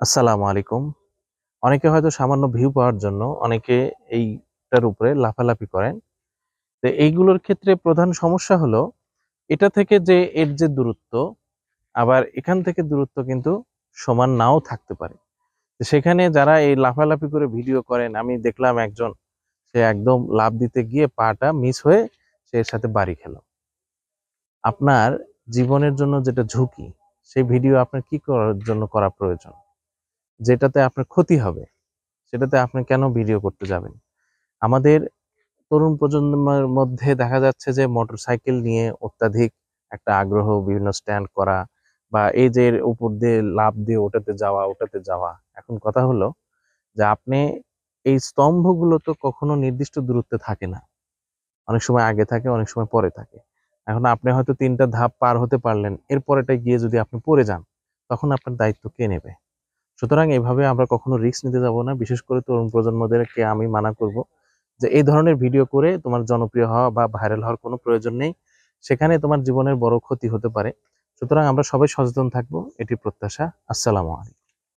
আসসালামু আলাইকুম। অনেকে হয়তো সামান্য ভিউ পাওয়ার জন্য অনেকে এইটার উপরে লাফালাফি করেন। তো এইগুলোর ক্ষেত্রে প্রধান সমস্যা হলো এটা থেকে যে এর যে দূরত্ব, আবার এখান থেকে দূরত্ব কিন্তু সমান নাও থাকতে পারে। তো সেখানে যারা এই লাফালাফি করে ভিডিও করেন, আমি দেখলাম একজন সে একদম লাফ দিতে গিয়ে পাটা মিস হয়ে সে এর সাথে বাড়ি খেল। আপনার জীবনের জন্য যেটা ঝুঁকি, সেই ভিডিও আপনার কি করার জন্য করা প্রয়োজন? যেটাতে আপনার ক্ষতি হবে সেটাতে আপনি কেন ভিডিও করতে যাবেন? আমাদের তরুণ প্রজন্মের মধ্যে দেখা যাচ্ছে যে মোটরসাইকেল নিয়ে অত্যাধিক একটা আগ্রহ, বিভিন্ন স্ট্যান্ড করা বা এই যে এর উপর দিয়ে লাফ দিয়ে ওটাতে যাওয়া। এখন কথা হলো যে আপনি এই স্তম্ভগুলো তো কখনো নির্দিষ্ট দূরত্বে থাকে না। অনেক সময় আগে থাকে, অনেক সময় পরে থাকে। এখন আপনি হয়তো ৩ টা ধাপ পার হতে পারলেন। এর পরেরটায় গিয়ে যদি আপনি পড়ে যান, তখন আপনার দায়িত্ব কে নেবে? সুতরাং এভাবে আমরা কখনো রিস্ক নিতে যাব না। বিশেষ করে তরুণ প্রজন্মদেরকে আমি মানা করব যে এই ধরনের ভিডিও করে তোমার জনপ্রিয় হওয়া বা ভাইরাল হওয়ার কোনো প্রয়োজন নেই। সেখানে তোমার জীবনের বড় ক্ষতি হতে পারে। সুতরাং আমরা সবাই সচেতন থাকবো, এটি প্রত্যাশা। আসসালামু আলাইকুম।